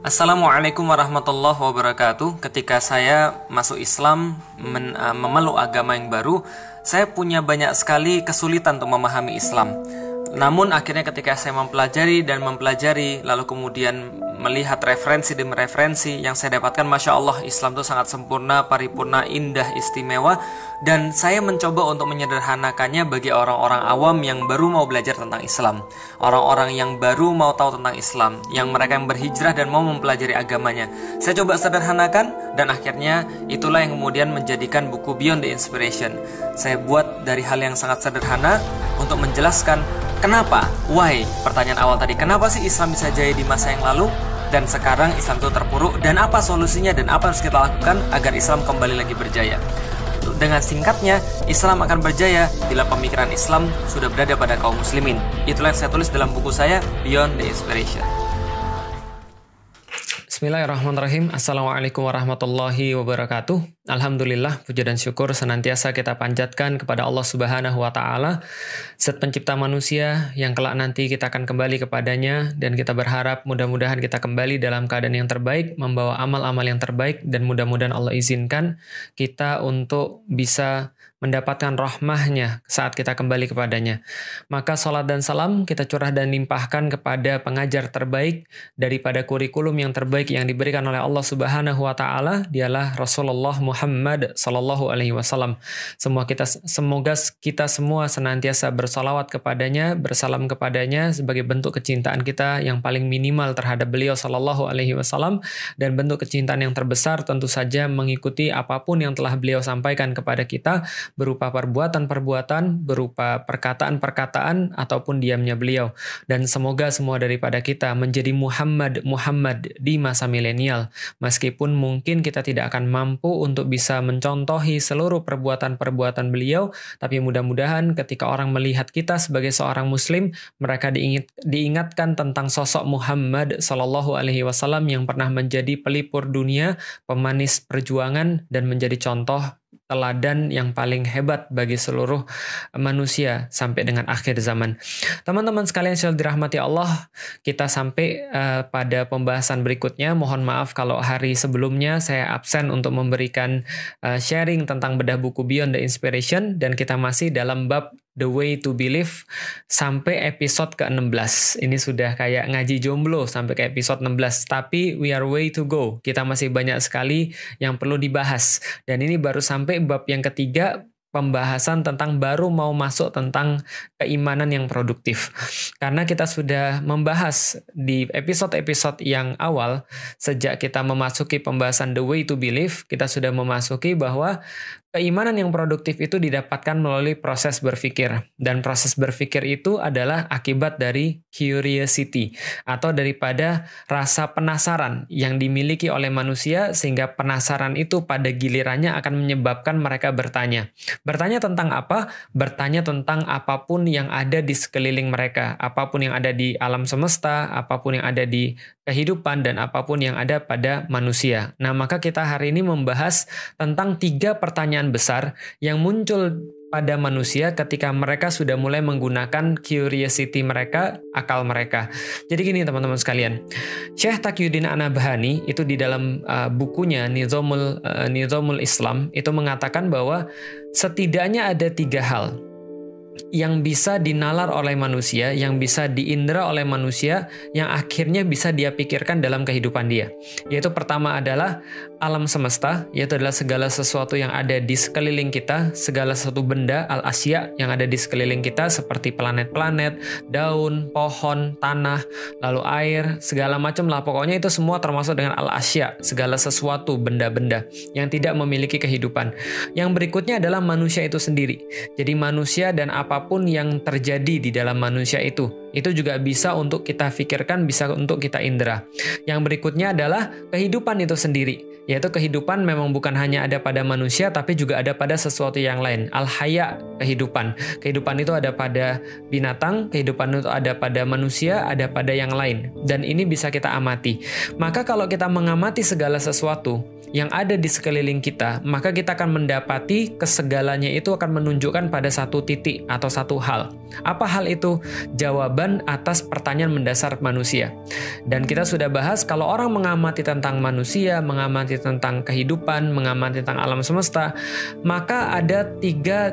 Assalamualaikum warahmatullahi wabarakatuh. Ketika saya masuk Islam, memeluk agama yang baru, saya punya banyak sekali kesulitan untuk memahami Islam. Namun akhirnya ketika saya mempelajari, lalu kemudian melihat referensi demi referensi yang saya dapatkan, Masya Allah, Islam itu sangat sempurna, paripurna, indah, istimewa. Dan saya mencoba untuk menyederhanakannya bagi orang-orang awam yang baru mau belajar tentang Islam, orang-orang yang baru mau tahu tentang Islam, yang mereka yang berhijrah dan mau mempelajari agamanya. Saya coba sederhanakan, dan akhirnya itulah yang kemudian menjadikan buku Beyond the Inspiration. Saya buat dari hal yang sangat sederhana untuk menjelaskan kenapa, why, pertanyaan awal tadi, kenapa sih Islam bisa jaya di masa yang lalu dan sekarang Islam itu terpuruk, dan apa solusinya dan apa yang harus kita lakukan agar Islam kembali lagi berjaya. Dengan singkatnya, Islam akan berjaya bila pemikiran Islam sudah berada pada kaum muslimin. Itulah yang saya tulis dalam buku saya, Beyond the Inspiration. Bismillahirrahmanirrahim. Assalamualaikum warahmatullahi wabarakatuh. Alhamdulillah, puja dan syukur senantiasa kita panjatkan kepada Allah Subhanahu wa Ta'ala, Zat pencipta manusia yang kelak nanti kita akan kembali kepadanya, dan kita berharap mudah-mudahan kita kembali dalam keadaan yang terbaik, membawa amal-amal yang terbaik, dan mudah-mudahan Allah izinkan kita untuk bisa mendapatkan rahmahnya saat kita kembali kepadanya. Maka salat dan salam kita curah dan limpahkan kepada pengajar terbaik daripada kurikulum yang terbaik yang diberikan oleh Allah Subhanahu wa Ta'ala, dialah Rasulullah Muhammad sallallahu alaihi wasallam. Semoga kita semua senantiasa bersalawat kepadanya, bersalam kepadanya sebagai bentuk kecintaan kita yang paling minimal terhadap beliau sallallahu alaihi wasallam, dan bentuk kecintaan yang terbesar tentu saja mengikuti apapun yang telah beliau sampaikan kepada kita, berupa perbuatan-perbuatan, berupa perkataan-perkataan, ataupun diamnya beliau. Dan semoga semua daripada kita menjadi Muhammad di masa milenial. Meskipun mungkin kita tidak akan mampu untuk bisa mencontohi seluruh perbuatan-perbuatan beliau, tapi mudah-mudahan ketika orang melihat kita sebagai seorang muslim, mereka diingatkan tentang sosok Muhammad sallallahu alaihi wasallam yang pernah menjadi pelipur dunia, pemanis perjuangan, dan menjadi contoh teladan yang paling hebat bagi seluruh manusia sampai dengan akhir zaman. Teman-teman sekalian yang dirahmati Allah, kita sampai pada pembahasan berikutnya. Mohon maaf kalau hari sebelumnya saya absen untuk memberikan sharing tentang bedah buku Beyond the Inspiration, dan kita masih dalam bab The Way to Believe sampai episode ke-16. Ini sudah kayak ngaji jomblo sampai ke episode 16, tapi we are way to go. Kita masih banyak sekali yang perlu dibahas. Dan ini baru sampai bab yang ketiga, pembahasan tentang baru mau masuk tentang keimanan yang produktif. Karena kita sudah membahas di episode-episode yang awal, sejak kita memasuki pembahasan The Way to Believe, kita sudah memasuki bahwa keimanan yang produktif itu didapatkan melalui proses berpikir. Dan proses berpikir itu adalah akibat dari curiosity, atau daripada rasa penasaran yang dimiliki oleh manusia, sehingga penasaran itu pada gilirannya akan menyebabkan mereka bertanya. Bertanya tentang apa? Bertanya tentang apapun yang ada di sekeliling mereka, apapun yang ada di alam semesta, apapun yang ada di kehidupan, dan apapun yang ada pada manusia. Nah, maka kita hari ini membahas tentang 3 pertanyaan besar yang muncul pada manusia ketika mereka sudah mulai menggunakan curiosity mereka, akal mereka. Jadi gini teman-teman sekalian, Syekh Taqiyuddin An-Nabhani itu di dalam bukunya Nizamul Islam itu mengatakan bahwa setidaknya ada 3 hal yang bisa dinalar oleh manusia, yang bisa diindra oleh manusia, yang akhirnya bisa dia pikirkan dalam kehidupan dia. Yaitu pertama adalah alam semesta, yaitu adalah segala sesuatu yang ada di sekeliling kita, segala sesuatu benda, al-asya, yang ada di sekeliling kita, seperti planet-planet, daun, pohon, tanah, lalu air, segala macam lah. Pokoknya itu semua termasuk dengan al-asya, segala sesuatu, benda-benda yang tidak memiliki kehidupan. Yang berikutnya adalah manusia itu sendiri. Jadi manusia dan apapun yang terjadi di dalam manusia itu juga bisa untuk kita pikirkan, bisa untuk kita indera. Yang berikutnya adalah kehidupan itu sendiri. yaitu kehidupan memang bukan hanya ada pada manusia, tapi juga ada pada sesuatu yang lain. Al-haya, kehidupan. Kehidupan itu ada pada binatang, kehidupan itu ada pada manusia, ada pada yang lain. Dan ini bisa kita amati. Maka kalau kita mengamati segala sesuatu yang ada di sekeliling kita, maka kita akan mendapati kesegalanya itu akan menunjukkan pada satu titik atau satu hal. Apa hal itu? Jawaban atas pertanyaan mendasar manusia. Dan kita sudah bahas kalau orang mengamati tentang manusia, mengamati tentang kehidupan, mengamati tentang alam semesta, maka ada tiga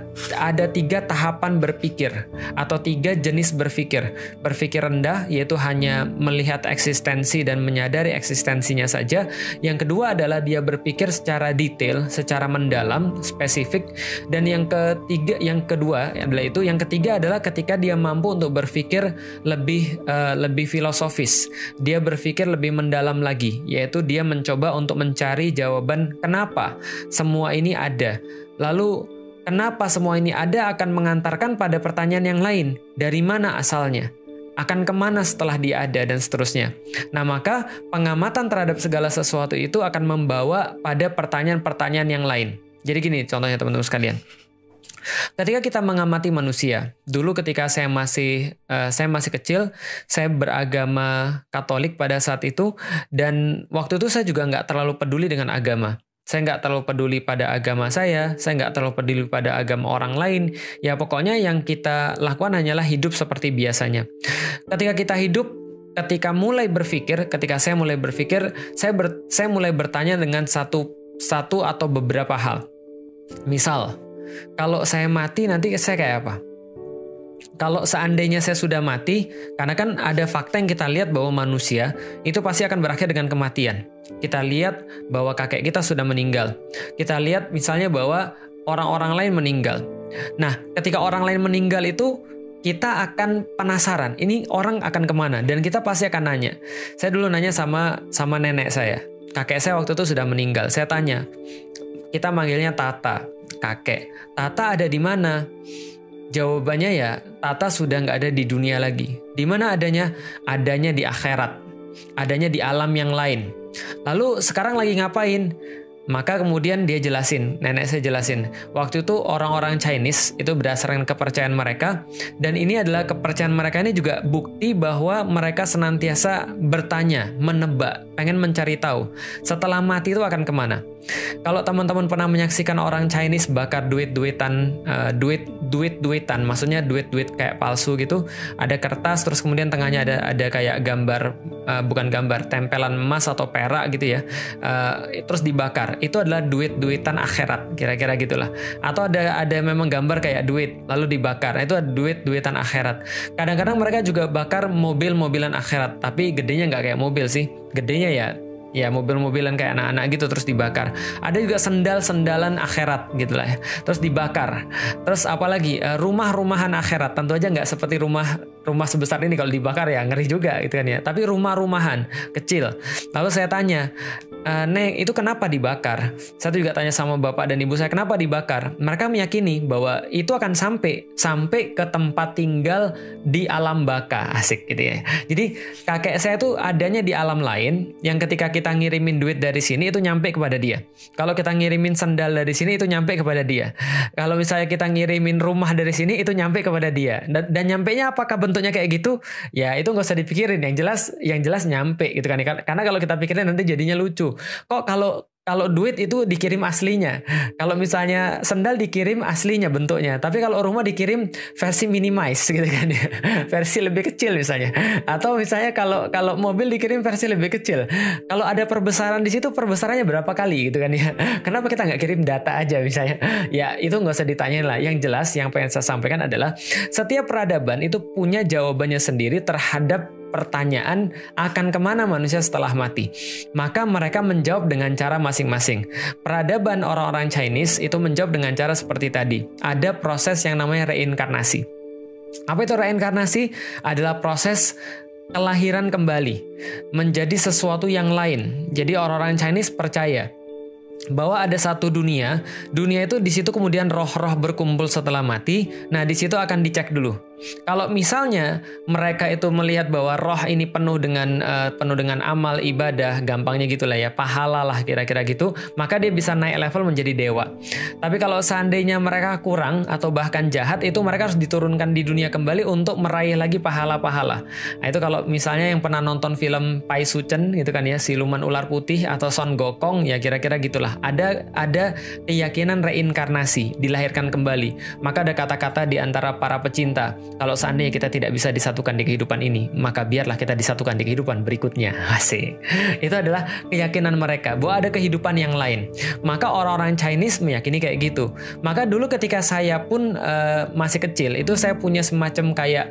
tahapan berpikir atau 3 jenis berpikir. Berpikir rendah, yaitu hanya melihat eksistensi dan menyadari eksistensinya saja. Yang kedua adalah dia berpikir secara detail, secara mendalam, spesifik. Dan yang ketiga adalah ketika dia mampu untuk berpikir lebih filosofis. Dia berpikir lebih mendalam lagi, yaitu dia mencoba untuk mencari jawaban kenapa semua ini ada. Lalu kenapa semua ini ada akan mengantarkan pada pertanyaan yang lain. Dari mana asalnya? Akan kemana setelah dia ada, dan seterusnya. Nah, maka pengamatan terhadap segala sesuatu itu akan membawa pada pertanyaan-pertanyaan yang lain. Jadi gini contohnya teman-teman sekalian. Ketika kita mengamati manusia, dulu ketika saya masih kecil, saya beragama Katolik pada saat itu, dan waktu itu saya juga nggak terlalu peduli dengan agama. Saya nggak terlalu peduli pada agama saya nggak terlalu peduli pada agama orang lain. Ya pokoknya yang kita lakukan hanyalah hidup seperti biasanya. Ketika saya mulai berpikir, saya mulai bertanya dengan satu atau beberapa hal. Misal, kalau saya mati nanti saya kayak apa? Kalau seandainya saya sudah mati, karena kan ada fakta yang kita lihat bahwa manusia itu pasti akan berakhir dengan kematian. Kita lihat bahwa kakek kita sudah meninggal. Kita lihat misalnya bahwa orang-orang lain meninggal. Nah, ketika orang lain meninggal itu, kita akan penasaran, ini orang akan kemana? Dan kita pasti akan nanya. Saya dulu nanya sama nenek saya. Kakek saya waktu itu sudah meninggal. Saya tanya, kita manggilnya Tata, kakek. Tata ada di mana? Jawabannya ya, Tata sudah nggak ada di dunia lagi. Di mana adanya? Adanya di akhirat. Adanya di alam yang lain. Lalu sekarang lagi ngapain? Maka kemudian dia jelasin, nenek saya jelasin. Waktu itu orang-orang Chinese itu berdasarkan kepercayaan mereka. Dan ini adalah kepercayaan mereka ini juga bukti bahwa mereka senantiasa bertanya, menebak, pengen mencari tahu. Setelah mati itu akan kemana? Kalau teman-teman pernah menyaksikan orang Chinese bakar duit-duitan, maksudnya duit-duit kayak palsu gitu, ada kertas terus kemudian tengahnya ada kayak gambar, bukan gambar, tempelan emas atau perak gitu ya, terus dibakar. Itu adalah duit-duitan akhirat, kira-kira gitulah. Atau ada memang gambar kayak duit lalu dibakar. Nah, itu ada duit-duitan akhirat. Kadang-kadang mereka juga bakar mobil-mobilan akhirat, tapi gedenya nggak kayak mobil sih, gedenya ya mobil-mobilan kayak anak-anak gitu terus dibakar. Ada juga sendal-sendalan akhirat gitu lah ya, terus dibakar. Terus apalagi rumah-rumahan akhirat, tentu aja nggak seperti rumah sebesar ini kalau dibakar ya ngeri juga gitu kan ya, tapi rumah-rumahan kecil. Lalu saya tanya, Nek, itu kenapa dibakar? Saya juga tanya sama bapak dan ibu saya, kenapa dibakar? Mereka meyakini bahwa itu akan sampai ke tempat tinggal di alam baka, asik gitu ya. Jadi kakek saya tuh adanya di alam lain, yang ketika kita ngirimin duit dari sini itu nyampe kepada dia. Kalau kita ngirimin sendal dari sini itu nyampe kepada dia. Kalau misalnya kita ngirimin rumah dari sini itu nyampe kepada dia. Dan nyampenya apakah bentuknya kayak gitu? Ya itu nggak usah dipikirin. Yang jelas nyampe gitu kan. Karena kalau kita pikirin nanti jadinya lucu. Kok kalau duit itu dikirim aslinya. Kalau misalnya sendal dikirim aslinya bentuknya. Tapi kalau rumah dikirim versi minimize gitu kan ya. Versi lebih kecil misalnya. Atau misalnya kalau mobil dikirim versi lebih kecil. Kalau ada perbesaran di situ, perbesarannya berapa kali gitu kan ya. Kenapa kita nggak kirim data aja misalnya. Ya itu nggak usah ditanyain lah. Yang jelas yang pengen saya sampaikan adalah setiap peradaban itu punya jawabannya sendiri terhadap pertanyaan akan kemana manusia setelah mati. Maka mereka menjawab dengan cara masing-masing. Peradaban orang-orang Chinese itu menjawab dengan cara seperti tadi. Ada proses yang namanya reinkarnasi. Apa itu reinkarnasi? Adalah proses kelahiran kembali menjadi sesuatu yang lain. Jadi orang-orang Chinese percaya bahwa ada satu dunia itu di situ kemudian roh-roh berkumpul setelah mati. Nah, di situ akan dicek dulu. Kalau misalnya mereka itu melihat bahwa roh ini penuh dengan amal ibadah, gampangnya gitulah ya, pahala lah kira-kira gitu, maka dia bisa naik level menjadi dewa. Tapi kalau seandainya mereka kurang atau bahkan jahat, itu mereka harus diturunkan di dunia kembali untuk meraih lagi pahala-pahala. Nah, itu kalau misalnya yang pernah nonton film Pai Suchen gitu kan ya, Siluman Ular Putih atau Son Gokong, ya kira-kira gitulah. Ada keyakinan reinkarnasi, dilahirkan kembali. Maka ada kata-kata di antara para pecinta, kalau seandainya kita tidak bisa disatukan di kehidupan ini, maka biarlah kita disatukan di kehidupan berikutnya. Asik. Itu adalah keyakinan mereka bahwa ada kehidupan yang lain. Maka orang-orang Chinese meyakini kayak gitu. Maka dulu ketika saya pun masih kecil, itu saya punya semacam kayak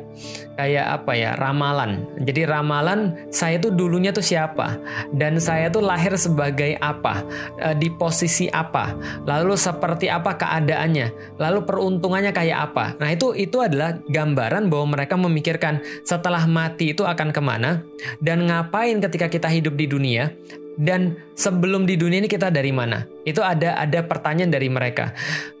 apa ya, ramalan. Jadi ramalan saya tuh dulunya tuh siapa, dan saya tuh lahir sebagai apa, di posisi apa, lalu seperti apa keadaannya, lalu peruntungannya kayak apa. Nah itu adalah gambaran bahwa mereka memikirkan setelah mati itu akan kemana, dan ngapain ketika kita hidup di dunia, dan sebelum di dunia ini kita dari mana. Itu ada pertanyaan dari mereka.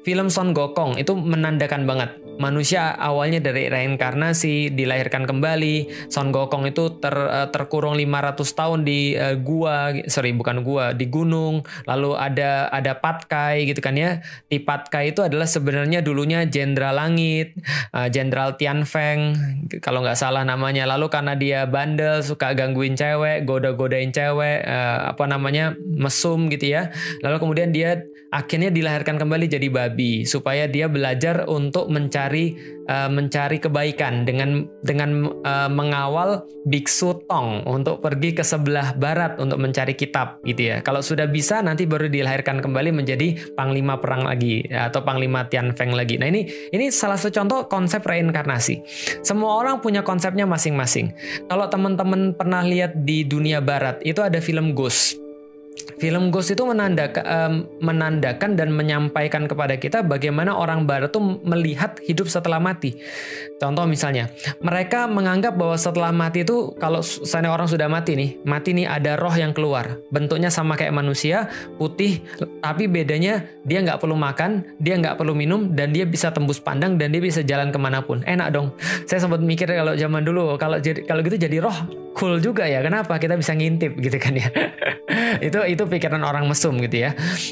Film Son Gokong itu menandakan banget manusia awalnya dari reinkarnasi, dilahirkan kembali. Son Gokong itu terkurung 500 tahun di di gunung. Lalu ada Patkai gitu kan ya. Di Patkai itu adalah sebenarnya dulunya jenderal langit, Jenderal Tianfeng kalau nggak salah namanya. Lalu karena dia bandel, suka gangguin cewek, goda-godain cewek, mesum gitu ya. Lalu kemudian dia akhirnya dilahirkan kembali jadi babi supaya dia belajar untuk mencari kebaikan dengan mengawal biksu Tong untuk pergi ke sebelah barat untuk mencari kitab gitu ya. Kalau sudah bisa nanti baru dilahirkan kembali menjadi panglima perang lagi atau panglima Tianfeng lagi. Nah ini salah satu contoh konsep reinkarnasi. Semua orang punya konsepnya masing-masing. Kalau teman-teman pernah lihat di dunia barat itu ada film Ghost. Film Ghost itu menandakan dan menyampaikan kepada kita bagaimana orang barat tuh melihat hidup setelah mati. Contoh misalnya, mereka menganggap bahwa setelah mati itu, kalau seandainya orang sudah mati nih ada roh yang keluar. Bentuknya sama kayak manusia, putih, tapi bedanya dia nggak perlu makan, dia nggak perlu minum, dan dia bisa tembus pandang, dan dia bisa jalan kemanapun. Enak dong. Saya sempat mikir kalau zaman dulu, kalau gitu jadi roh, cool juga ya. Kenapa? Kita bisa ngintip gitu kan ya. Itu pikiran orang mesum gitu ya.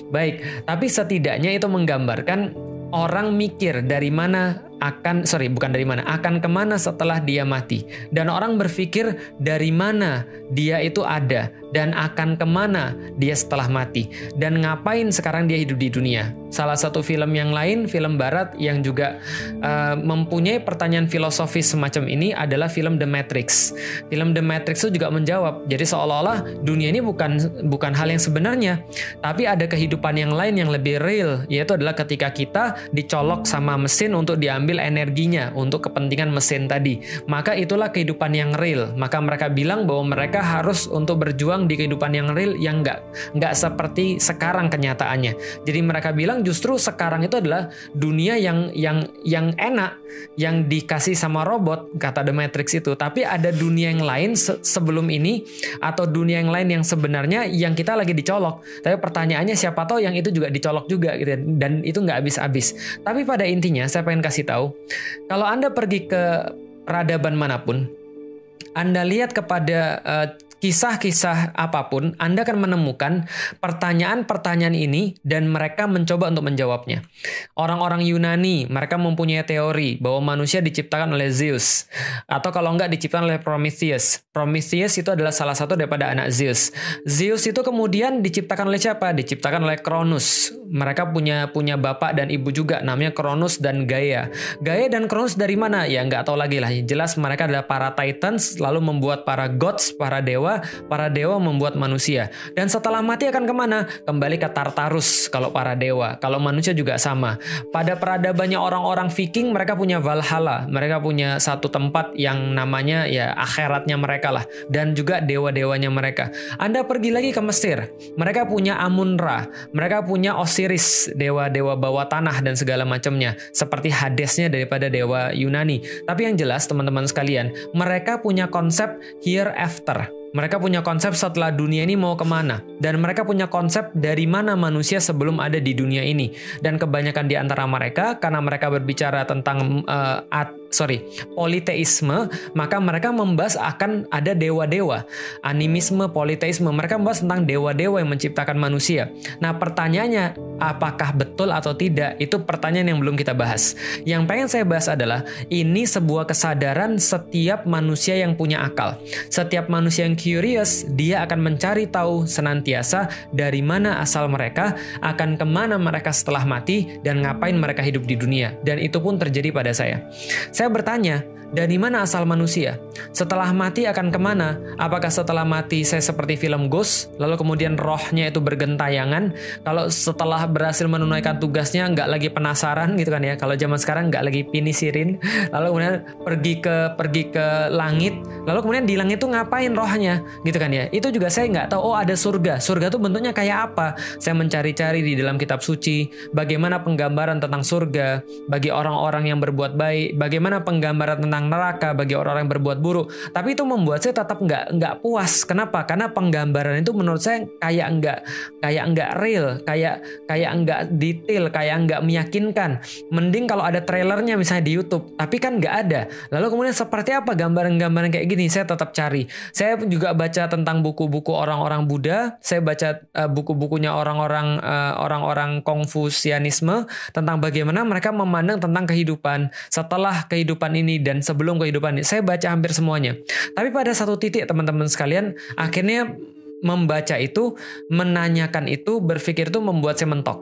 Baik, tapi setidaknya itu menggambarkan orang mikir akan kemana setelah dia mati. Dan orang berpikir dari mana dia itu ada dan akan kemana dia setelah mati. Dan ngapain sekarang dia hidup di dunia. Salah satu film yang lain, film barat yang juga mempunyai pertanyaan filosofis semacam ini adalah film The Matrix. Film The Matrix itu juga menjawab. Jadi seolah-olah dunia ini bukan hal yang sebenarnya, tapi ada kehidupan yang lain yang lebih real, yaitu adalah ketika kita dicolok sama mesin untuk diambil energinya untuk kepentingan mesin tadi. Maka itulah kehidupan yang real. Maka mereka bilang bahwa mereka harus untuk berjuang di kehidupan yang real yang nggak seperti sekarang kenyataannya. Jadi mereka bilang justru sekarang itu adalah dunia yang enak, yang dikasih sama robot, kata The Matrix itu. Tapi ada dunia yang lain sebelum ini, atau dunia yang lain yang sebenarnya yang kita lagi dicolok. Tapi pertanyaannya siapa tahu yang itu juga dicolok juga gitu. Dan itu nggak habis-habis. Tapi pada intinya saya pengen kasih tahu, kalau Anda pergi ke peradaban manapun, Anda lihat kepada kisah-kisah apapun, Anda akan menemukan pertanyaan-pertanyaan ini dan mereka mencoba untuk menjawabnya. Orang-orang Yunani, mereka mempunyai teori bahwa manusia diciptakan oleh Zeus, atau kalau enggak diciptakan oleh Prometheus. Prometheus itu adalah salah satu daripada anak Zeus. Zeus itu kemudian diciptakan oleh siapa? Diciptakan oleh Cronus. Mereka punya bapak dan ibu juga, namanya Cronus dan Gaia. Gaia dan Cronus dari mana? Ya nggak tahu lagi lah. Jelas mereka adalah para Titans, lalu membuat para gods, para dewa membuat manusia. Dan setelah mati akan kemana? Kembali ke Tartarus kalau para dewa. Kalau manusia juga sama. Pada peradabannya orang-orang Viking, mereka punya Valhalla. Mereka punya satu tempat yang namanya ya akhiratnya mereka lah. Dan juga dewa-dewanya mereka. Anda pergi lagi ke Mesir. Mereka punya Amun-Ra. Mereka punya Osiris, dewa-dewa bawah tanah dan segala macamnya. Seperti Hadesnya daripada dewa Yunani. Tapi yang jelas teman-teman sekalian, mereka punya konsep hereafter. Mereka punya konsep setelah dunia ini mau kemana. Dan mereka punya konsep dari mana manusia sebelum ada di dunia ini. Dan kebanyakan di antara mereka, karena mereka berbicara tentang politeisme, maka mereka membahas akan ada dewa-dewa. Animisme, politeisme, mereka membahas tentang dewa-dewa yang menciptakan manusia. Nah, pertanyaannya, apakah betul atau tidak? Itu pertanyaan yang belum kita bahas. Yang pengen saya bahas adalah, ini sebuah kesadaran setiap manusia yang punya akal. Setiap manusia yang curious, dia akan mencari tahu senantiasa dari mana asal mereka, akan kemana mereka setelah mati, dan ngapain mereka hidup di dunia. Dan itu pun terjadi pada saya. Saya bertanya, dari mana asal manusia? Setelah mati akan kemana? Apakah setelah mati saya seperti film Ghost, lalu kemudian rohnya itu bergentayangan? Kalau setelah berhasil menunaikan tugasnya nggak lagi penasaran gitu kan ya? Kalau zaman sekarang nggak lagi pinisirin, lalu kemudian pergi ke langit, lalu kemudian di langit itu ngapain rohnya? Gitu kan ya? Itu juga saya nggak tahu. Oh, ada surga. Surga itu bentuknya kayak apa? Saya mencari-cari di dalam kitab suci bagaimana penggambaran tentang surga bagi orang-orang yang berbuat baik, bagaimana penggambaran tentang neraka bagi orang-orang yang berbuat buruk. Tapi itu membuat saya tetap nggak puas. Kenapa? Karena penggambaran itu menurut saya kayak nggak real, kayak nggak detail, kayak nggak meyakinkan. Mending kalau ada trailernya misalnya di YouTube, tapi kan nggak ada. Lalu kemudian seperti apa gambaran-gambaran kayak gini? Saya tetap cari. Saya juga baca tentang buku-buku orang-orang Buddha. Saya baca buku-bukunya orang-orang Konfusianisme tentang bagaimana mereka memandang tentang kehidupan setelah kehidupan ini dan sebelum kehidupan ini. Saya baca hampir semuanya. Tapi pada satu titik teman-teman sekalian, akhirnya membaca itu, menanyakan itu, berpikir itu membuat saya mentok.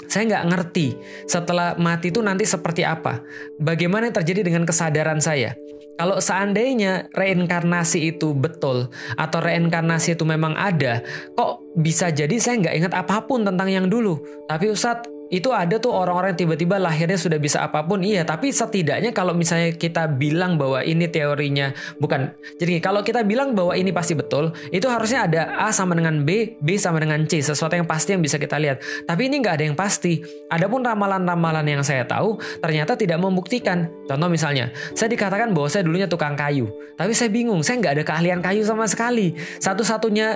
Saya nggak ngerti setelah mati itu nanti seperti apa. Bagaimana yang terjadi dengan kesadaran saya. Kalau seandainya reinkarnasi itu betul, atau reinkarnasi itu memang ada, kok bisa jadi saya nggak ingat apapun tentang yang dulu. Tapi Ustadz, itu ada tuh orang-orang yang tiba-tiba lahirnya sudah bisa apapun. Iya, tapi setidaknya kalau misalnya kita bilang bahwa ini teorinya bukan. Jadi kalau kita bilang bahwa ini pasti betul, itu harusnya ada A sama dengan B, B sama dengan C. Sesuatu yang pasti yang bisa kita lihat. Tapi ini nggak ada yang pasti. Adapun ramalan-ramalan yang saya tahu, ternyata tidak membuktikan. Contoh misalnya, saya dikatakan bahwa saya dulunya tukang kayu. Tapi saya bingung, saya nggak ada keahlian kayu sama sekali. Satu-satunya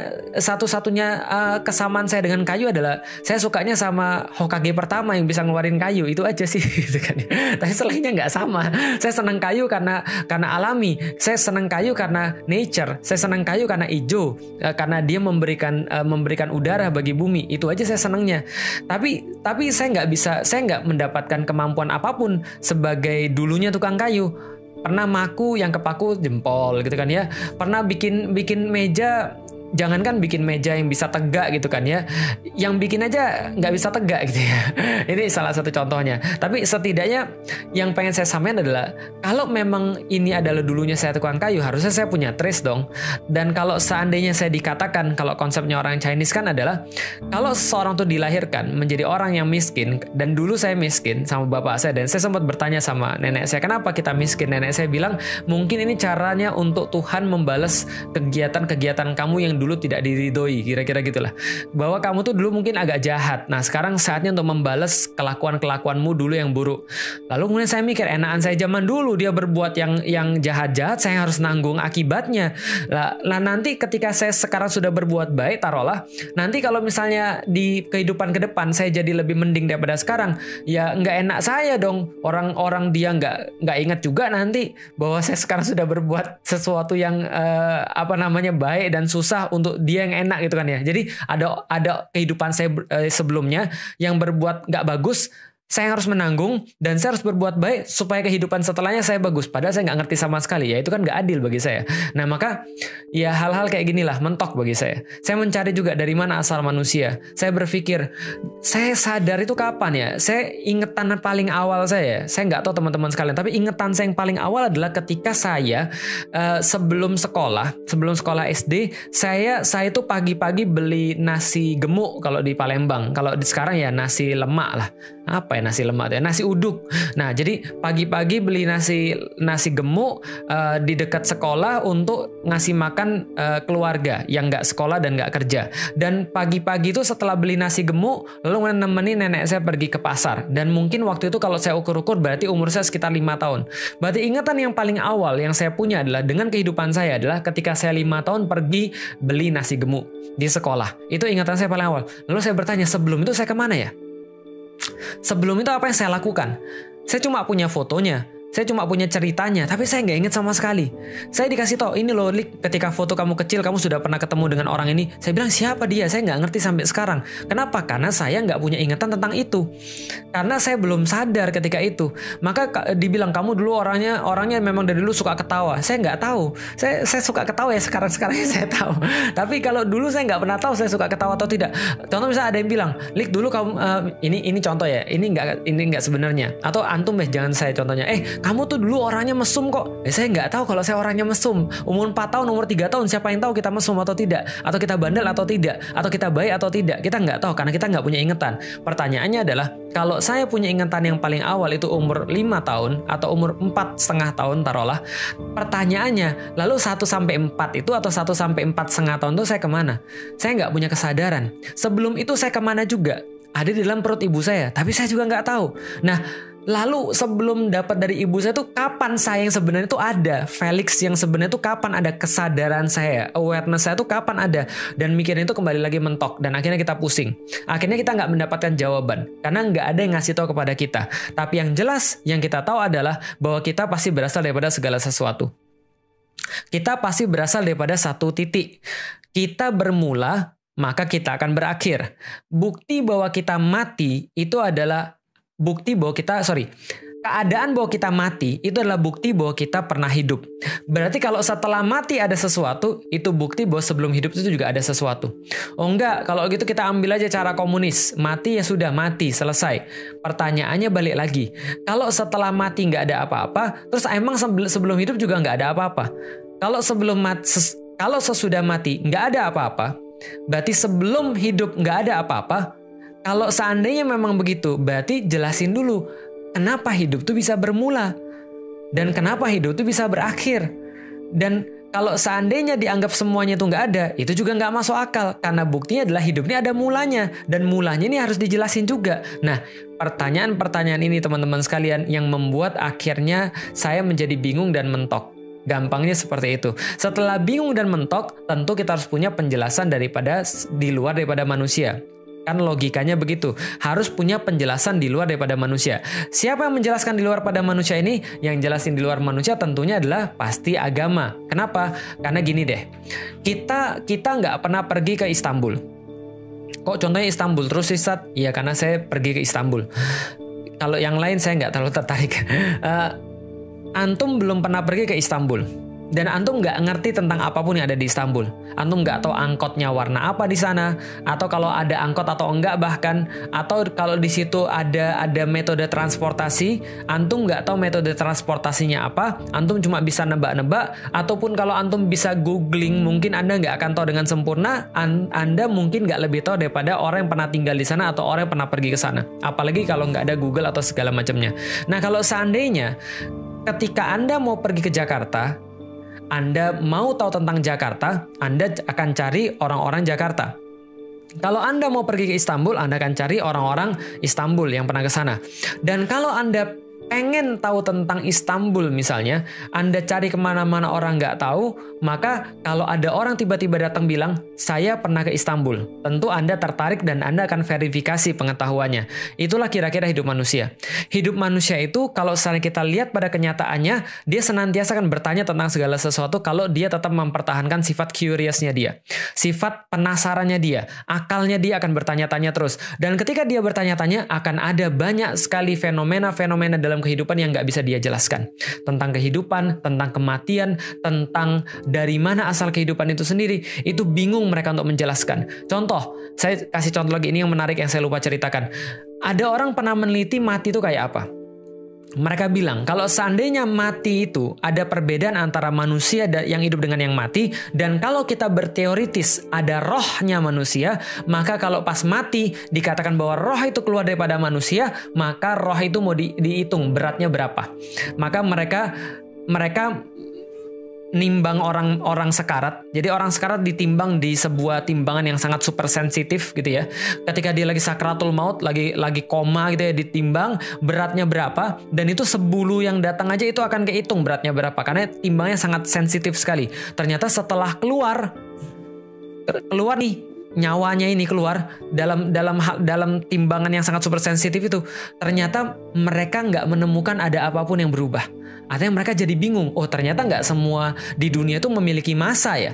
kesamaan saya dengan kayu adalah, saya sukanya sama Hokage pertama yang bisa ngeluarin kayu, itu aja sih gitu kan. Tapi selainnya nggak sama. Saya senang kayu karena alami. Saya senang kayu karena nature. Saya senang kayu karena hijau, karena dia memberikan udara bagi bumi. Itu aja saya senangnya. Tapi saya nggak mendapatkan kemampuan apapun sebagai dulunya tukang kayu. Pernah maku yang kepaku jempol gitu kan ya. Pernah bikin meja. Jangankan bikin meja yang bisa tegak gitu kan ya, yang bikin aja nggak bisa tegak gitu ya. Ini salah satu contohnya. Tapi setidaknya yang pengen saya sampaikan adalah, kalau memang ini adalah dulunya saya tukang kayu, harusnya saya punya trace dong. Dan kalau seandainya saya dikatakan, kalau konsepnya orang Chinese kan adalah, kalau seseorang tuh dilahirkan menjadi orang yang miskin, dan dulu saya miskin sama bapak saya, dan saya sempat bertanya sama nenek saya, kenapa kita miskin? Nenek saya bilang, mungkin ini caranya untuk Tuhan membalas kegiatan-kegiatan kamu yang dulu tidak diridhoi, kira-kira gitulah. Bahwa kamu tuh dulu mungkin agak jahat. Nah, sekarang saatnya untuk membalas kelakuan-kelakuanmu dulu yang buruk. Lalu kemudian saya mikir, enakan saya zaman dulu dia berbuat yang jahat-jahat, saya harus nanggung akibatnya. Lah nanti ketika saya sekarang sudah berbuat baik, taruhlah, nanti kalau misalnya di kehidupan ke depan saya jadi lebih mending daripada sekarang, ya nggak enak saya dong. Orang-orang dia nggak ingat juga nanti bahwa saya sekarang sudah berbuat sesuatu yang baik dan susah untuk dia yang enak gitu kan ya. Jadi ada kehidupan saya sebelumnya yang berbuat nggak bagus, saya harus menanggung, dan saya harus berbuat baik supaya kehidupan setelahnya saya bagus. Padahal saya nggak ngerti sama sekali, ya itu kan nggak adil bagi saya. Nah maka ya hal-hal kayak ginilah mentok bagi saya. Saya mencari juga dari mana asal manusia. Saya berpikir, saya sadar itu kapan ya? Saya ingetan paling awal saya nggak tahu teman-teman sekalian, tapi ingetan saya yang paling awal adalah ketika saya sebelum sekolah SD, saya tuh pagi-pagi beli nasi gemuk kalau di Palembang. Kalau di sekarang ya nasi lemak lah. Apa apa ya nasi lemak ya, nasi uduk. Nah, jadi pagi-pagi beli nasi gemuk di dekat sekolah untuk ngasih makan keluarga yang nggak sekolah dan nggak kerja. Dan pagi-pagi itu setelah beli nasi gemuk, lalu nemenin nenek saya pergi ke pasar. Dan mungkin waktu itu kalau saya ukur-ukur berarti umur saya sekitar 5 tahun. Berarti ingatan yang paling awal yang saya punya adalah dengan kehidupan saya adalah ketika saya 5 tahun pergi beli nasi gemuk di sekolah. Itu ingatan saya paling awal. Lalu saya bertanya, sebelum itu saya kemana ya? Sebelum itu apa yang saya lakukan? Saya cuma punya fotonya, saya cuma punya ceritanya, tapi saya nggak ingat sama sekali. Saya dikasih tahu, ini loh Lik, ketika foto kamu kecil, kamu sudah pernah ketemu dengan orang ini. Saya bilang, siapa dia? Saya nggak ngerti sampai sekarang. Kenapa? Karena saya nggak punya ingatan tentang itu. Karena saya belum sadar ketika itu. Maka dibilang, kamu dulu orangnya memang dari dulu suka ketawa. Saya nggak tahu. Saya suka ketawa ya sekarang saya tahu. Tapi kalau dulu saya nggak pernah tahu saya suka ketawa atau tidak. Contoh misalnya ada yang bilang, Lik dulu kamu ini contoh ya. Ini nggak sebenarnya. Atau antum jangan saya contohnya. Kamu tuh dulu orangnya mesum kok. Saya nggak tahu kalau saya orangnya mesum. Umur 4 tahun, umur 3 tahun, siapa yang tahu kita mesum atau tidak? Atau kita bandel atau tidak? Atau kita baik atau tidak? Kita nggak tahu karena kita nggak punya ingatan. Pertanyaannya adalah, kalau saya punya ingatan yang paling awal itu umur 5 tahun atau umur 4,5 tahun taruhlah. Pertanyaannya, lalu 1-4 itu atau 1-4,5 tahun itu saya kemana? Saya nggak punya kesadaran. Sebelum itu saya kemana juga? Ada di dalam perut ibu saya, tapi saya juga nggak tahu. Nah, lalu sebelum dapat dari ibu saya tuh kapan saya yang sebenarnya tuh ada? Felix yang sebenarnya tuh kapan ada kesadaran saya? Awareness saya tuh kapan ada? Dan mikirin itu kembali lagi mentok. Dan akhirnya kita pusing. Akhirnya kita nggak mendapatkan jawaban. Karena nggak ada yang ngasih tahu kepada kita. Tapi yang jelas yang kita tahu adalah bahwa kita pasti berasal daripada segala sesuatu. Kita pasti berasal daripada satu titik. Kita bermula, maka kita akan berakhir. Bukti bahwa kita mati itu adalah bukti bahwa keadaan bahwa kita mati itu adalah bukti bahwa kita pernah hidup. Berarti kalau setelah mati ada sesuatu, itu bukti bahwa sebelum hidup itu juga ada sesuatu. Oh enggak, kalau gitu kita ambil aja cara komunis. Mati ya sudah, mati, selesai. Pertanyaannya balik lagi. Kalau setelah mati nggak ada apa-apa, terus emang sebelum hidup juga nggak ada apa-apa? Kalau sesudah mati nggak ada apa-apa, berarti sebelum hidup nggak ada apa-apa. Kalau seandainya memang begitu, berarti jelasin dulu kenapa hidup itu bisa bermula dan kenapa hidup itu bisa berakhir. Dan kalau seandainya dianggap semuanya itu nggak ada, itu juga nggak masuk akal karena buktinya adalah hidup ini ada mulanya dan mulanya ini harus dijelasin juga. Nah, pertanyaan-pertanyaan ini teman-teman sekalian yang membuat akhirnya saya menjadi bingung dan mentok. Gampangnya seperti itu. Setelah bingung dan mentok, tentu kita harus punya penjelasan di luar daripada manusia. Kan logikanya begitu. Harus punya penjelasan di luar daripada manusia. Siapa yang menjelaskan di luar pada manusia ini? Yang jelasin di luar manusia tentunya adalah pasti agama. Kenapa? Karena gini deh. Kita nggak pernah pergi ke Istanbul. Kok contohnya Istanbul terus Ustaz? Iya, karena saya pergi ke Istanbul. Kalau yang lain saya nggak terlalu tertarik. Antum belum pernah pergi ke Istanbul dan antum nggak ngerti tentang apapun yang ada di Istanbul. Antum nggak tahu angkotnya warna apa di sana, atau kalau ada angkot atau enggak bahkan, atau kalau di situ ada metode transportasi, antum nggak tahu metode transportasinya apa. Antum cuma bisa nebak-nebak, ataupun kalau antum bisa googling, mungkin anda nggak akan tahu dengan sempurna. Anda mungkin nggak lebih tahu daripada orang yang pernah tinggal di sana atau orang yang pernah pergi ke sana. Apalagi kalau nggak ada Google atau segala macamnya. Nah, kalau seandainya ketika Anda mau pergi ke Jakarta, Anda mau tahu tentang Jakarta, Anda akan cari orang-orang Jakarta. Kalau Anda mau pergi ke Istanbul, Anda akan cari orang-orang Istanbul yang pernah ke sana. Dan kalau Anda pengen tahu tentang Istanbul misalnya, Anda cari kemana-mana orang nggak tahu, maka kalau ada orang tiba-tiba datang bilang, saya pernah ke Istanbul, tentu Anda tertarik dan Anda akan verifikasi pengetahuannya. Itulah kira-kira hidup manusia. Hidup manusia itu kalau misalnya kita lihat pada kenyataannya, dia senantiasa akan bertanya tentang segala sesuatu kalau dia tetap mempertahankan sifat curiousnya dia. Sifat penasarannya dia, akalnya dia akan bertanya-tanya terus. Dan ketika dia bertanya-tanya, akan ada banyak sekali fenomena-fenomena dalam kehidupan yang nggak bisa dia jelaskan. Tentang kehidupan, tentang kematian, tentang dari mana asal kehidupan itu sendiri. Itu bingung mereka untuk menjelaskan. Contoh, saya kasih contoh lagi, ini yang menarik yang saya lupa ceritakan. Ada orang pernah meneliti mati itu kayak apa. Mereka bilang kalau seandainya mati itu ada perbedaan antara manusia yang hidup dengan yang mati, dan kalau kita berteoritis ada rohnya manusia, maka kalau pas mati dikatakan bahwa roh itu keluar daripada manusia, maka roh itu mau dihitung beratnya berapa. Maka mereka nimbang orang sekarat. Jadi orang sekarat ditimbang di sebuah timbangan yang sangat super sensitif gitu ya. Ketika dia lagi sakratul maut, lagi koma gitu ya, ditimbang beratnya berapa, dan itu sebulu yang datang aja itu akan kehitung beratnya berapa karena timbangnya sangat sensitif sekali. Ternyata setelah keluar nih nyawanya ini keluar dalam timbangan yang sangat super sensitif itu, ternyata mereka nggak menemukan ada apapun yang berubah. Artinya mereka jadi bingung, oh ternyata nggak semua di dunia itu memiliki massa ya.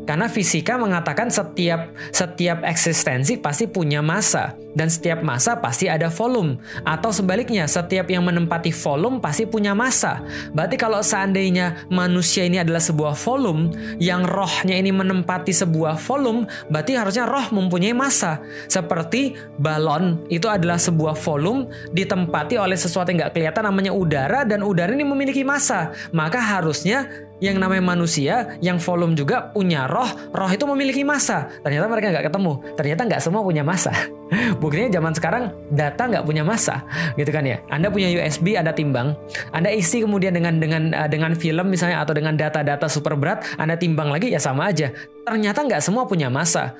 Karena fisika mengatakan setiap eksistensi pasti punya massa, dan setiap massa pasti ada volume. Atau sebaliknya, setiap yang menempati volume pasti punya massa. Berarti kalau seandainya manusia ini adalah sebuah volume, yang rohnya ini menempati sebuah volume, berarti harusnya roh mempunyai massa. Seperti balon itu adalah sebuah volume ditempati oleh sesuatu yang nggak kelihatan namanya udara, dan udara ini memiliki massa. Maka harusnya yang namanya manusia, yang volume juga punya roh itu memiliki massa. Ternyata mereka nggak ketemu. Ternyata nggak semua punya massa. Buktinya zaman sekarang data nggak punya massa, gitu kan ya. Anda punya USB, Anda timbang, Anda isi kemudian dengan film misalnya atau dengan data-data super berat, Anda timbang lagi ya sama aja. Ternyata nggak semua punya massa.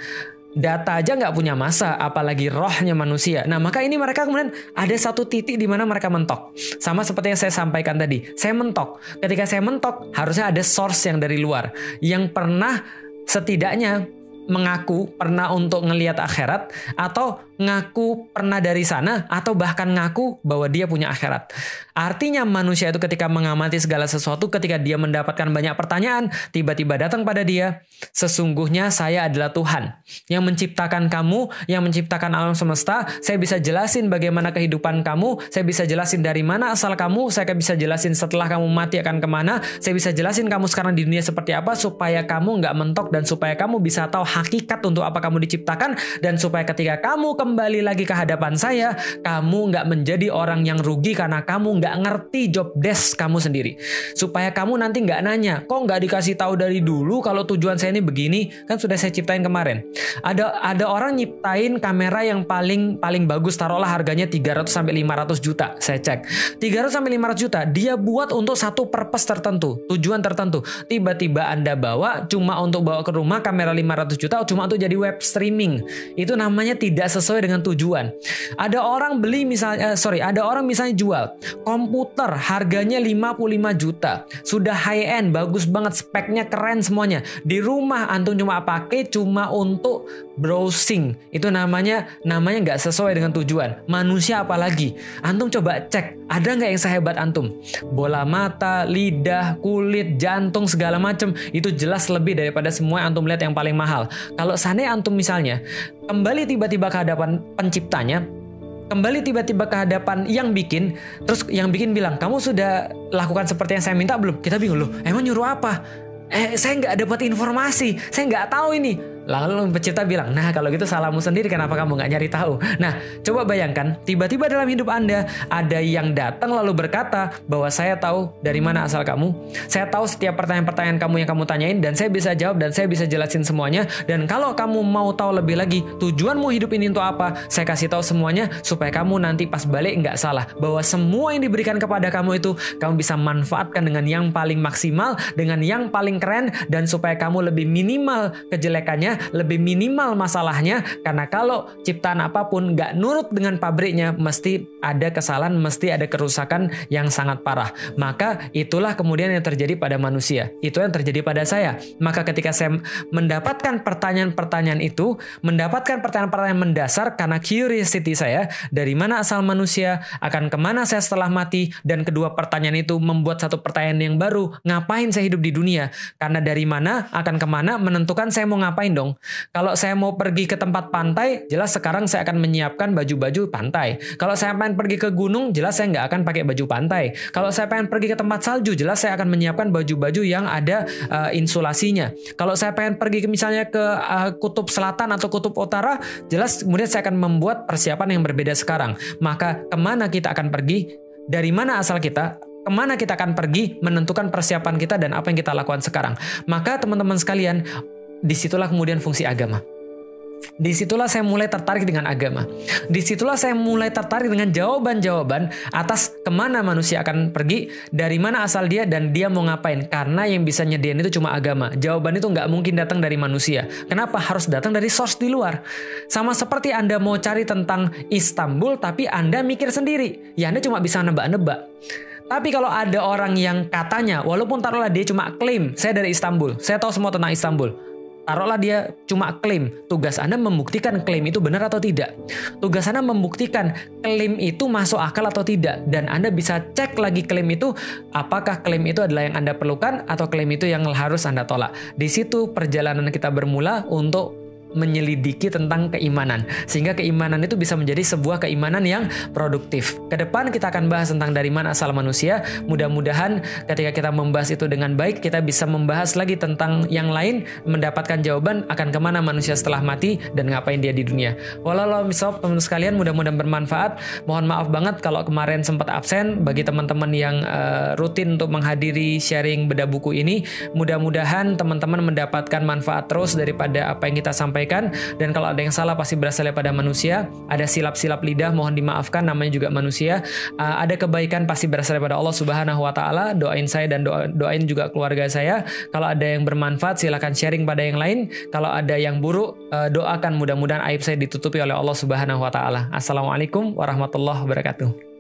Data aja nggak punya massa, apalagi rohnya manusia. Nah, maka ini mereka kemudian ada satu titik di mana mereka mentok. Sama seperti yang saya sampaikan tadi, saya mentok. Ketika saya mentok, harusnya ada source yang dari luar, yang pernah setidaknya mengaku pernah untuk ngelihat akhirat, atau ngaku pernah dari sana, atau bahkan ngaku bahwa dia punya akhirat. Artinya manusia itu ketika mengamati segala sesuatu, ketika dia mendapatkan banyak pertanyaan, tiba-tiba datang pada dia, sesungguhnya saya adalah Tuhan yang menciptakan kamu, yang menciptakan alam semesta. Saya bisa jelasin bagaimana kehidupan kamu, saya bisa jelasin dari mana asal kamu, saya bisa jelasin setelah kamu mati akan kemana, saya bisa jelasin kamu sekarang di dunia seperti apa, supaya kamu nggak mentok, dan supaya kamu bisa tahu hakikat untuk apa kamu diciptakan, dan supaya ketika kamu kembali lagi ke hadapan saya, kamu nggak menjadi orang yang rugi karena kamu nggak ngerti job desk kamu sendiri. Supaya kamu nanti nggak nanya, kok nggak dikasih tahu dari dulu kalau tujuan saya ini begini, kan sudah saya ciptain kemarin. Ada orang nyiptain kamera yang paling bagus, taruhlah harganya 300 sampai 500 juta. Saya cek 300 sampai 500 juta, dia buat untuk satu purpose tertentu, tujuan tertentu. Tiba-tiba Anda cuma untuk bawa ke rumah kamera 500 juta, cuma untuk jadi web streaming. Itu namanya tidak sesuai dengan tujuan. Ada orang misalnya jual komputer harganya 55 juta. Sudah high end, bagus banget, speknya keren semuanya. Di rumah antum cuma pakai cuma untuk browsing. Itu namanya nggak sesuai dengan tujuan. Manusia apalagi? Antum coba cek, ada nggak yang sehebat antum? Bola mata, lidah, kulit, jantung, segala macam, itu jelas lebih daripada semua yang antum lihat yang paling mahal. Kalau seandainya antum misalnya kembali tiba-tiba ke hadapan penciptanya, kembali tiba-tiba ke hadapan yang bikin, terus yang bikin bilang, kamu sudah lakukan seperti yang saya minta belum? Kita bingung, loh, emang nyuruh apa? Saya nggak dapat informasi, saya nggak tahu ini. Lalu pencipta bilang, nah kalau gitu salahmu sendiri, kenapa kamu nggak nyari tahu? Nah, coba bayangkan, tiba-tiba dalam hidup Anda, ada yang datang lalu berkata bahwa saya tahu dari mana asal kamu, saya tahu setiap pertanyaan-pertanyaan kamu yang kamu tanyain, dan saya bisa jawab, dan saya bisa jelasin semuanya, dan kalau kamu mau tahu lebih lagi, tujuanmu hidup ini untuk apa, saya kasih tahu semuanya, supaya kamu nanti pas balik nggak salah, bahwa semua yang diberikan kepada kamu itu, kamu bisa manfaatkan dengan yang paling maksimal, dengan yang paling keren, dan supaya kamu lebih minimal kejelekannya, lebih minimal masalahnya, karena kalau ciptaan apapun nggak nurut dengan pabriknya, mesti ada kesalahan, mesti ada kerusakan yang sangat parah. Maka itulah kemudian yang terjadi pada manusia, itu yang terjadi pada saya. Maka ketika saya mendapatkan pertanyaan-pertanyaan itu, mendapatkan pertanyaan-pertanyaan mendasar karena curiosity saya, dari mana asal manusia, akan kemana saya setelah mati, dan kedua pertanyaan itu membuat satu pertanyaan yang baru, ngapain saya hidup di dunia? Karena dari mana akan kemana menentukan saya mau ngapain dong. Kalau saya mau pergi ke tempat pantai, jelas sekarang saya akan menyiapkan baju-baju pantai. Kalau saya pengen pergi ke gunung, jelas saya nggak akan pakai baju pantai. Kalau saya pengen pergi ke tempat salju, jelas saya akan menyiapkan baju-baju yang ada insulasinya. Kalau saya pengen pergi misalnya ke kutub selatan atau kutub utara, jelas kemudian saya akan membuat persiapan yang berbeda sekarang. Maka kemana kita akan pergi? dari mana asal kita, kemana kita akan pergi, menentukan persiapan kita dan apa yang kita lakukan sekarang. Maka teman-teman sekalian, disitulah kemudian fungsi agama. Disitulah saya mulai tertarik dengan agama. Disitulah saya mulai tertarik dengan jawaban-jawaban atas kemana manusia akan pergi, dari mana asal dia, dan dia mau ngapain. Karena yang bisa nyediain itu cuma agama. Jawaban itu nggak mungkin datang dari manusia. Kenapa? Harus datang dari source di luar. Sama seperti Anda mau cari tentang Istanbul, tapi Anda mikir sendiri. Ya Anda cuma bisa nebak-nebak. Tapi kalau ada orang yang katanya, walaupun taruhlah dia cuma klaim, saya dari Istanbul, saya tahu semua tentang Istanbul. Taruhlah dia cuma klaim, tugas Anda membuktikan klaim itu benar atau tidak. Tugas Anda membuktikan klaim itu masuk akal atau tidak. Dan Anda bisa cek lagi klaim itu, apakah klaim itu adalah yang Anda perlukan atau klaim itu yang harus Anda tolak. Di situ perjalanan kita bermula untuk menyelidiki tentang keimanan, sehingga keimanan itu bisa menjadi sebuah keimanan yang produktif. Kedepan kita akan bahas tentang dari mana asal manusia. Mudah-mudahan ketika kita membahas itu dengan baik, kita bisa membahas lagi tentang yang lain, mendapatkan jawaban akan kemana manusia setelah mati dan ngapain dia di dunia. Wallahualam bishawab, teman-teman sekalian, mudah-mudahan bermanfaat. Mohon maaf banget kalau kemarin sempat absen. Bagi teman-teman yang rutin untuk menghadiri sharing bedah buku ini, mudah-mudahan teman-teman mendapatkan manfaat terus daripada apa yang kita sampaikan. Dan kalau ada yang salah pasti berasal daripada manusia. Ada silap-silap lidah, mohon dimaafkan, namanya juga manusia. Ada kebaikan pasti berasal daripada Allah Subhanahu wa Ta'ala. Doain saya dan doain juga keluarga saya. Kalau ada yang bermanfaat silakan sharing pada yang lain. Kalau ada yang buruk, doakan mudah-mudahan aib saya ditutupi oleh Allah Subhanahu wa Ta'ala. Assalamualaikum warahmatullahi wabarakatuh.